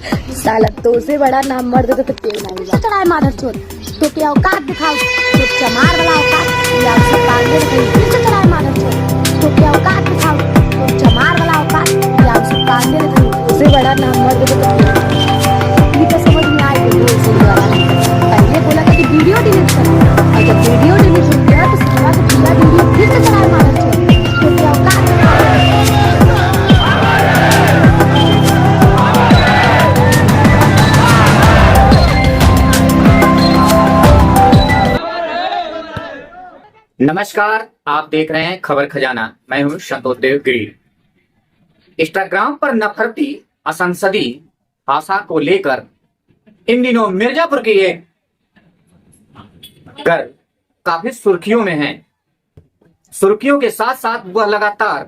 साला तो से बड़ा नाम मर्द तो क्यों नहीं जा चढ़ाए माधर चोर तो क्या औकात दिखाओ तो चमार वाला औकात या सब पागल कहीं फिर से चढ़ाए माधर चोर तो क्या औकात दिखाओ तो चमार वाला औकात या सब पागल कहीं तो से बड़ा नाम मर्द तो ये तो समझ में आए कि से वाला पहले बोला था कि वीडियो डिलीट करो और जब वीडियो डिलीट हो गया तो साला तो पूरा वीडियो फिर से चढ़ाए माधर चोर तो क्या औकात नमस्कार, आप देख रहे हैं खबर खजाना। मैं हूं शंतोदेव गिरी। इंस्टाग्राम पर नफरती असंसदी भाषा को लेकर इन दिनों मिर्जापुर की एक गर्ल काफी सुर्खियों में है। सुर्खियों के साथ साथ वह लगातार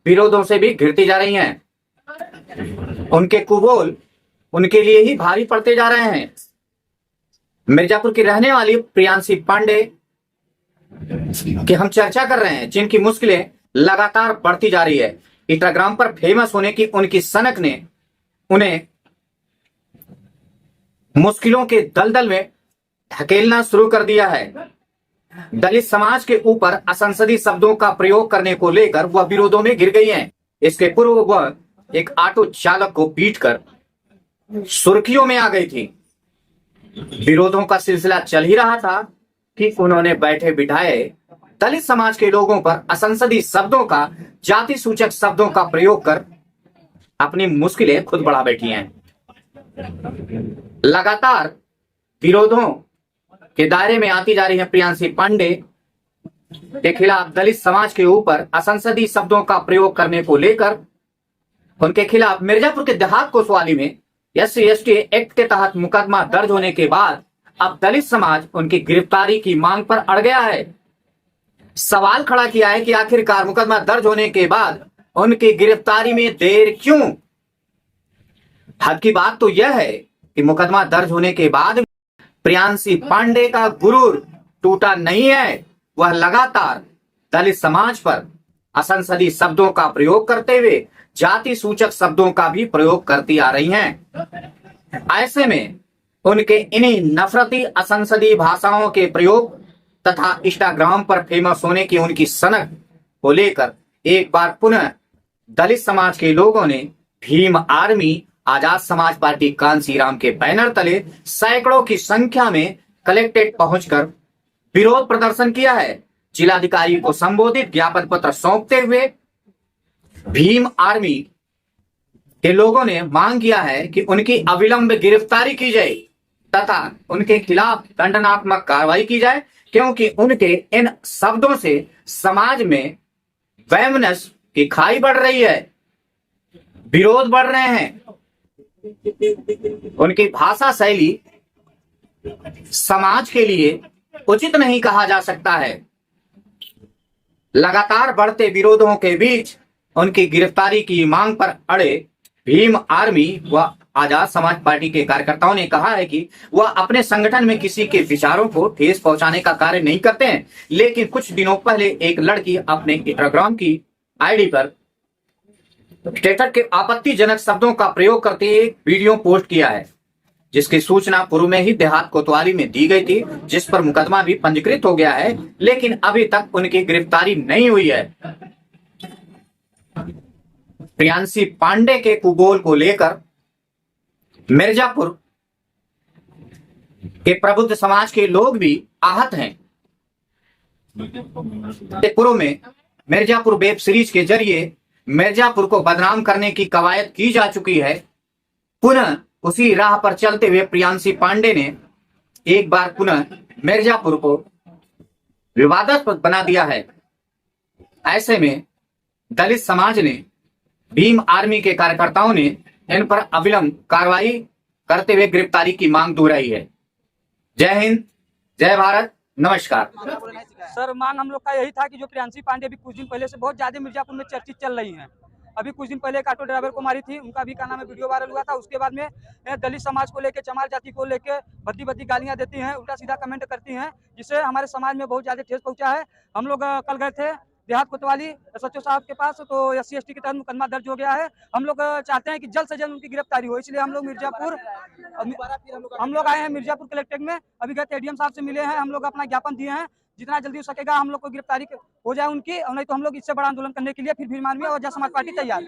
विरोधों से भी घिरती जा रही हैं। उनके कुबोल उनके लिए ही भारी पड़ते जा रहे हैं। मिर्जापुर की रहने वाली प्रियांशी पांडे कि हम चर्चा कर रहे हैं, जिनकी मुश्किलें लगातार बढ़ती जा रही है। इंस्टाग्राम पर फेमस होने की उनकी सनक ने उन्हें मुश्किलों के दलदल में धकेलना शुरू कर दिया है। दलित समाज के ऊपर असंसदीय शब्दों का प्रयोग करने को लेकर वह विरोधों में घिर गई हैं। इसके पूर्व वह एक ऑटो चालक को पीटकर सुर्खियों में आ गई थी। विरोधों का सिलसिला चल ही रहा था कि उन्होंने बैठे बिठाए दलित समाज के लोगों पर असंसदीय शब्दों का, जाति सूचक शब्दों का प्रयोग कर अपनी मुश्किलें खुद बढ़ा बैठी हैं। लगातार विरोधों के दायरे में आती जा रही है प्रियांशी पांडे के खिलाफ दलित समाज के ऊपर असंसदीय शब्दों का प्रयोग करने को लेकर उनके खिलाफ मिर्जापुर के देहात कोतवाली में SC/ST एक्ट के तहत मुकदमा दर्ज होने के बाद अब दलित समाज उनकी गिरफ्तारी की मांग पर अड़ गया है। सवाल खड़ा किया है कि आखिरकार मुकदमा दर्ज होने के बाद उनकी गिरफ्तारी में देर क्यों। हद की बात तो यह है कि मुकदमा दर्ज होने के बाद प्रियांशी पांडे का गुरूर टूटा नहीं है। वह लगातार दलित समाज पर असंसदीय शब्दों का प्रयोग करते हुए जाति सूचक शब्दों का भी प्रयोग करती आ रही हैं। ऐसे में उनके इन्हीं नफरती असंसदीय भाषाओं के प्रयोग तथा इंस्टाग्राम पर फेमस होने की उनकी सनक को लेकर एक बार पुनः दलित समाज के लोगों ने भीम आर्मी आजाद समाज पार्टी कांसीराम के बैनर तले सैकड़ों की संख्या में कलेक्टेड पहुंचकर विरोध प्रदर्शन किया है। जिलाधिकारी को संबोधित ज्ञापन पत्र सौंपते हुए भीम आर्मी के लोगों ने मांग किया है कि उनकी अविलंब गिरफ्तारी की जाए तथा उनके खिलाफ दंडात्मक कार्रवाई की जाए, क्योंकि उनके इन शब्दों से समाज में वैमनस्य की खाई बढ़ रही है, विरोध बढ़ रहे हैं। उनकी भाषा शैली समाज के लिए उचित नहीं कहा जा सकता है। लगातार बढ़ते विरोधों के बीच उनकी गिरफ्तारी की मांग पर अड़े भीम आर्मी व आजाद समाज पार्टी के कार्यकर्ताओं ने कहा है कि वह अपने संगठन में किसी के विचारों को ठेस पहुंचाने का कार्य नहीं करते हैं, लेकिन कुछ दिनों पहले एक लड़की अपने इंस्टाग्राम की आईडी पर ट्विटर के आपत्तिजनक शब्दों का प्रयोग करते एक वीडियो पोस्ट किया है, जिसकी सूचना पूर्व में ही देहात कोतवाली में दी गई थी, जिस पर मुकदमा भी पंजीकृत हो गया है, लेकिन अभी तक उनकी गिरफ्तारी नहीं हुई है। प्रियांशी पांडे के कुबोल को लेकर मिर्जापुर के प्रबुद्ध समाज के लोग भी आहत हैं। पूर्व में मिर्जापुर वेब सीरीज के जरिए मिर्जापुर को बदनाम करने की कवायद की जा चुकी है। पुनः उसी राह पर चलते हुए प्रियांशी पांडे ने एक बार पुनः मिर्जापुर को विवादास्पद बना दिया है। ऐसे में दलित समाज ने, भीम आर्मी के कार्यकर्ताओं ने इन पर अविलंब कार्रवाई करते हुए गिरफ्तारी की मांग दोहराई है। जय हिंद, जय भारत, नमस्कार। सर, मांग हम लोग का यही था कि जो प्रियांशी पांडे अभी कुछ दिन पहले से बहुत ज्यादा मिर्जापुर में चर्चित चल रही हैं। अभी कुछ दिन पहले एक ऑटो ड्राइवर को मारी थी, उनका भी क्या नाम है वीडियो वायरल हुआ था। उसके बाद में दलित समाज को लेकर, चमार जाति को लेकर भद्दी भद्दी गालियां देती हैं, उल्टा सीधा कमेंट करती हैं, जिससे हमारे समाज में बहुत ज्यादा ठेस पहुंचा है। हम लोग कल गए थे देहात कोतवाली SHO साहब के पास, तो SC/ST के तहत मुकदमा दर्ज हो गया है। हम लोग चाहते हैं कि जल्द से जल्द उनकी गिरफ्तारी हो, इसलिए हम लोग आए हैं मिर्जापुर कलेक्ट्रेट में। अभी गए ADM साहब से मिले हैं, हम लोग अपना ज्ञापन दिए हैं, जितना जल्दी हो सकेगा हम लोग को गिरफ्तारी हो जाए उनकी, और नहीं तो हम लोग इससे बड़ा आंदोलन करने के लिए फिर भीड़ में और जन समाज पार्टी तैयार है।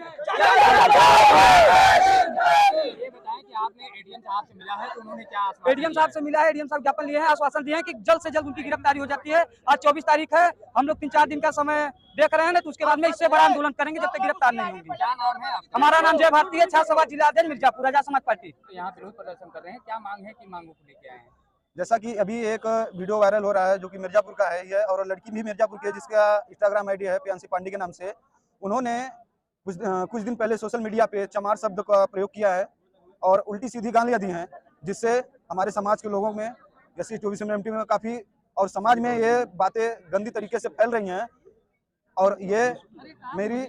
ये बताएं कि आपने ADM साहब से मिला है तो उन्होंने क्या ADM साहब से मिला है, ADM साहब ज्ञापन लिए हैं, आश्वासन दिए हैं कि जल्द से जल्द उनकी गिरफ्तारी हो जाती है। आज 24 तारीख है, हम लोग 3-4 दिन का समय देख रहे हैं ना, तो उसके बाद में इससे बड़ा आंदोलन करेंगे जब तक गिरफ्तार नहीं होंगी। क्या नाम है आपका? हमारा नाम जय भारती है, छात्र सभा जिला अध्यक्ष मिर्जापुर, आजाद समाज पार्टी। तो यहाँ विरोध प्रदर्शन कर रहे हैं, क्या मांग है कि मांगों को लेके आए हैं? जैसा कि अभी एक वीडियो वायरल हो रहा है जो कि मिर्जापुर का है ये, और लड़की भी मिर्जापुर की है जिसका इंस्टाग्राम आईडी है प्रियांशी पांडे के नाम से। उन्होंने कुछ दिन पहले सोशल मीडिया पे चमार शब्द का प्रयोग किया है और उल्टी सीधी गालियां दी हैं, जिससे हमारे समाज के लोगों में जैसे 24 MT में काफ़ी और समाज में ये बातें गंदी तरीके से फैल रही हैं। और ये मेरी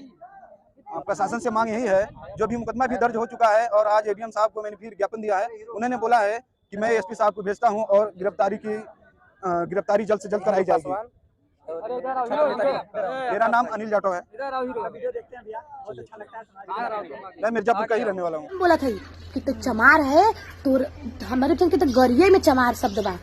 प्रशासन से मांग यही है, जो भी मुकदमा भी दर्ज हो चुका है और आज ADM साहब को मैंने फिर ज्ञापन दिया है, उन्होंने बोला है कि मैं SP साहब को भेजता हूं और गिरफ्तारी जल्द से जल्द कराई जाएगी। मेरा नाम अनिल जाटव है, मैं मिर्जापुर का ही रहने वाला हूँ। बोला था कि तो चमार है तो हमारे तो गरिये में चमार शब्द बा जो